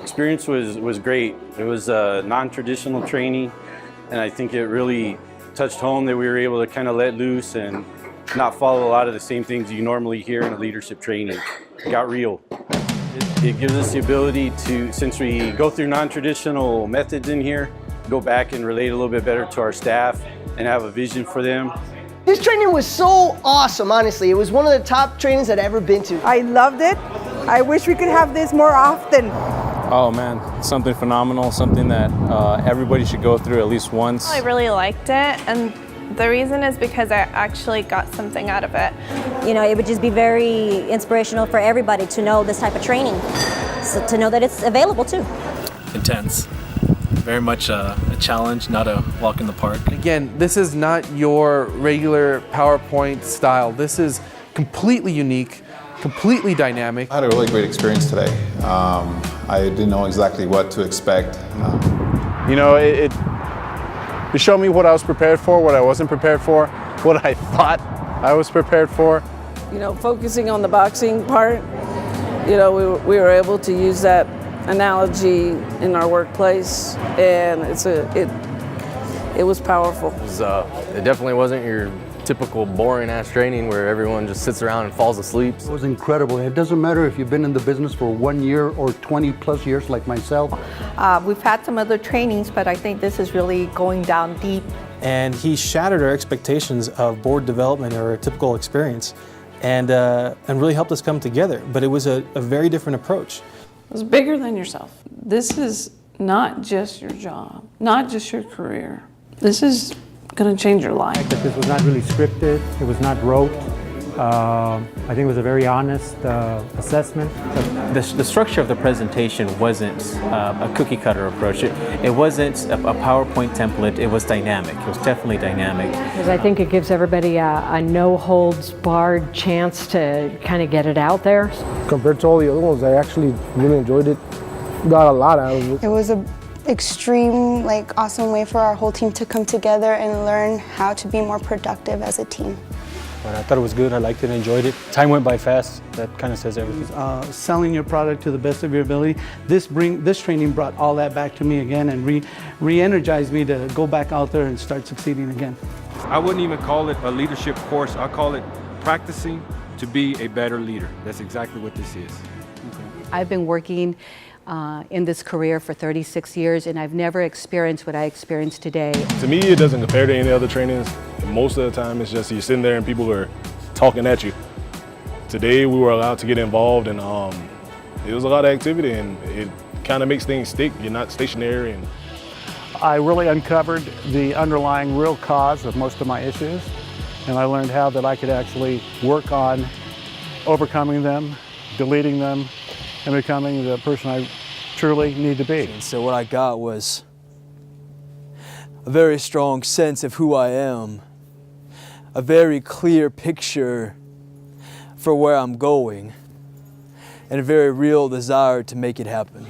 Experience was great. It was a non-traditional training, and I think it really touched home that we were able to kind of let loose and not follow a lot of the same things you normally hear in a leadership training. It got real. It gives us the ability to, since we go through non-traditional methods in here, go back and relate a little bit better to our staff and have a vision for them. This training was so awesome, honestly. It was one of the top trainings I'd ever been to. I loved it. I wish we could have this more often. Oh man, something phenomenal, something that everybody should go through at least once. I really liked it, and the reason is because I actually got something out of it. You know, it would just be very inspirational for everybody to know this type of training, so to know that it's available too. Intense. Very much a challenge, not a walk in the park. Again, this is not your regular PowerPoint style. This is completely unique, completely dynamic. I had a really great experience today. I didn't know exactly what to expect. You know, it showed me what I was prepared for, what I wasn't prepared for, what I thought I was prepared for. You know, focusing on the boxing part, you know, we were able to use that analogy in our workplace, and it was powerful. It definitely wasn't your typical boring ass training where everyone just sits around and falls asleep. It was incredible. It doesn't matter if you've been in the business for 1 year or 20 plus years like myself. We've had some other trainings, but I think this is really going down deep. And he shattered our expectations of board development or a typical experience, and really helped us come together. But it was a very different approach. It was bigger than yourself. This is not just your job, not just your career. This is going to change your life. This was not really scripted. It was not rote. I think it was a very honest assessment. The structure of the presentation wasn't a cookie cutter approach. It wasn't a PowerPoint template. It was dynamic. It was definitely dynamic. Because I think it gives everybody a no holds barred chance to kind of get it out there. Compared to all the other ones, I actually really enjoyed it. Got a lot out of it. It was an extreme, awesome way for our whole team to come together and learn how to be more productive as a team. But I thought it was good. I liked it, enjoyed it. Time went by fast. That kind of says everything. Selling your product to the best of your ability. This training brought all that back to me again and re-energized me to go back out there and start succeeding again. I wouldn't even call it a leadership course. I call it practicing to be a better leader. That's exactly what this is. I've been working in this career for 36 years, and I've never experienced what I experienced today. To me, it doesn't compare to any other trainings. Most of the time, it's just you're sitting there and people are talking at you. Today, we were allowed to get involved, and it was a lot of activity, and it kind of makes things stick. You're not stationary. And I really uncovered the underlying real cause of most of my issues, and I learned how that I could actually work on overcoming them, deleting them, and becoming the person I truly need to be. And so what I got was a very strong sense of who I am, a very clear picture for where I'm going, and a very real desire to make it happen.